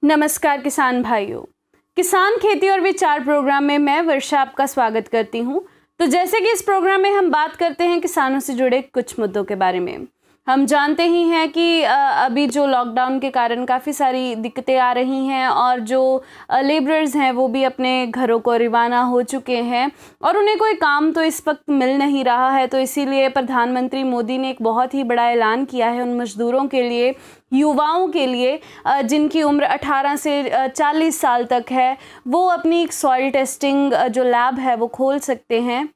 नमस्कार किसान भाइयों। किसान खेती और विचार प्रोग्राम में मैं वर्षा आपका स्वागत करती हूं। तो जैसे कि इस प्रोग्राम में हम बात करते हैं किसानों से जुड़े कुछ मुद्दों के बारे में। हम जानते ही हैं कि अभी जो लॉकडाउन के कारण काफ़ी सारी दिक्कतें आ रही हैं और जो लेबरर्स हैं वो भी अपने घरों को रवाना हो चुके हैं और उन्हें कोई काम तो इस वक्त मिल नहीं रहा है। तो इसीलिए प्रधानमंत्री मोदी ने एक बहुत ही बड़ा ऐलान किया है उन मज़दूरों के लिए, युवाओं के लिए जिनकी उम्र 18 से 40 साल तक है। वो अपनी एक सॉइल टेस्टिंग जो लैब है वो खोल सकते हैं।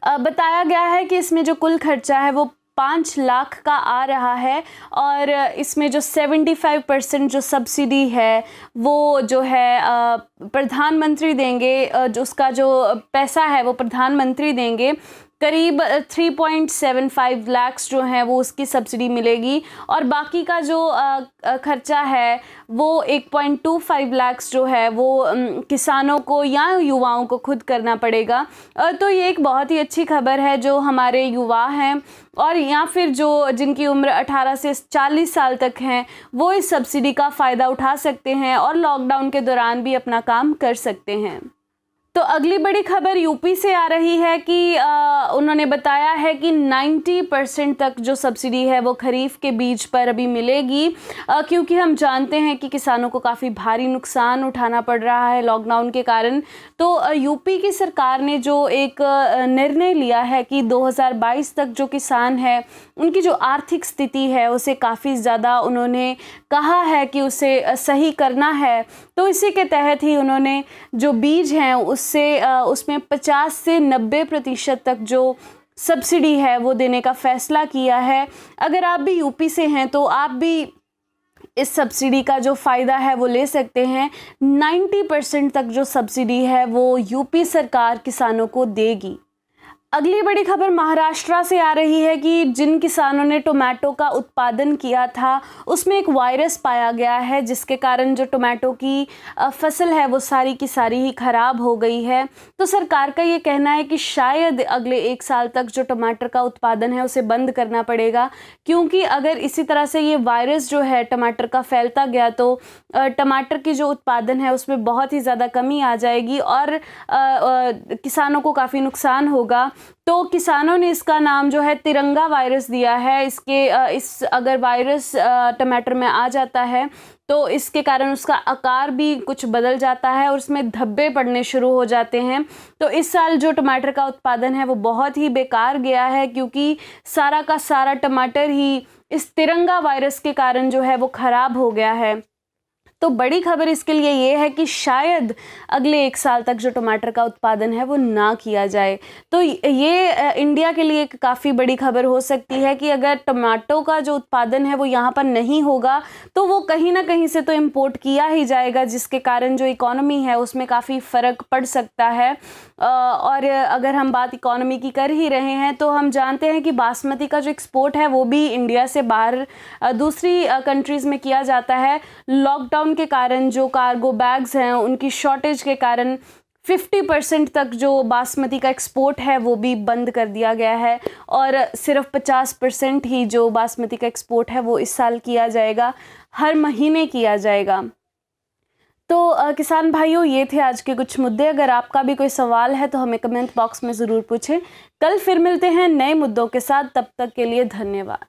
बताया गया है कि इसमें जो कुल खर्चा है वो 5 लाख का आ रहा है और इसमें जो 75% जो सब्सिडी है वो जो है प्रधानमंत्री देंगे। जो उसका जो पैसा है वो प्रधानमंत्री देंगे। करीब 3.75 लाख जो हैं वो उसकी सब्सिडी मिलेगी और बाकी का जो खर्चा है वो 1.25 लाख जो है वो किसानों को या युवाओं को खुद करना पड़ेगा। तो ये एक बहुत ही अच्छी खबर है जो हमारे युवा हैं और या फिर जो जिनकी उम्र 18 से 40 साल तक हैं वो इस सब्सिडी का फ़ायदा उठा सकते हैं और लॉकडाउन के दौरान भी अपना काम कर सकते हैं। तो अगली बड़ी खबर यूपी से आ रही है कि उन्होंने बताया है कि 90% तक जो सब्सिडी है वो खरीफ के बीज पर अभी मिलेगी, क्योंकि हम जानते हैं कि किसानों को काफ़ी भारी नुकसान उठाना पड़ रहा है लॉकडाउन के कारण। तो यूपी की सरकार ने जो एक निर्णय लिया है कि 2022 तक जो किसान है उनकी जो आर्थिक स्थिति है उसे काफ़ी ज़्यादा उन्होंने कहा है कि उसे सही करना है। तो इसी के तहत ही उन्होंने जो बीज हैं उसमें 50 से 90% तक जो सब्सिडी है वो देने का फैसला किया है। अगर आप भी यूपी से हैं तो आप भी इस सब्सिडी का जो फ़ायदा है वो ले सकते हैं। 90% तक जो सब्सिडी है वो यूपी सरकार किसानों को देगी। अगली बड़ी खबर महाराष्ट्र से आ रही है कि जिन किसानों ने टोमेटो का उत्पादन किया था उसमें एक वायरस पाया गया है जिसके कारण जो टोमेटो की फसल है वो सारी की सारी ही ख़राब हो गई है। तो सरकार का ये कहना है कि शायद अगले 1 साल तक जो टमाटर का उत्पादन है उसे बंद करना पड़ेगा, क्योंकि अगर इसी तरह से ये वायरस जो है टमाटर का फैलता गया तो टमाटर की जो उत्पादन है उसमें बहुत ही ज़्यादा कमी आ जाएगी और किसानों को काफ़ी नुकसान होगा। तो किसानों ने इसका नाम जो है तिरंगा वायरस दिया है। अगर वायरस टमाटर में आ जाता है तो इसके कारण उसका आकार भी कुछ बदल जाता है और उसमें धब्बे पड़ने शुरू हो जाते हैं। तो इस साल जो टमाटर का उत्पादन है वो बहुत ही बेकार गया है, क्योंकि सारा का सारा टमाटर ही इस तिरंगा वायरस के कारण जो है वो ख़राब हो गया है। तो बड़ी खबर इसके लिए ये है कि शायद अगले 1 साल तक जो टमाटर का उत्पादन है वो ना किया जाए। तो ये इंडिया के लिए काफ़ी बड़ी खबर हो सकती है कि अगर टमाटो का जो उत्पादन है वो यहाँ पर नहीं होगा तो वो कहीं ना कहीं से तो इम्पोर्ट किया ही जाएगा, जिसके कारण जो इकॉनमी है उसमें काफ़ी फ़र्क पड़ सकता है। और अगर हम बात इकॉनमी की कर ही रहे हैं तो हम जानते हैं कि बासमती का जो एक्सपोर्ट है वो भी इंडिया से बाहर दूसरी कंट्रीज़ में किया जाता है। लॉकडाउन के कारण जो कार्गो बैग्स हैं उनकी शॉर्टेज के कारण 50% तक जो बासमती का एक्सपोर्ट है वो भी बंद कर दिया गया है और सिर्फ 50% ही जो बासमती का एक्सपोर्ट है वो इस साल किया जाएगा, हर महीने किया जाएगा। तो किसान भाइयों, ये थे आज के कुछ मुद्दे। अगर आपका भी कोई सवाल है तो हमें कमेंट बॉक्स में ज़रूर पूछें। कल फिर मिलते हैं नए मुद्दों के साथ, तब तक के लिए धन्यवाद।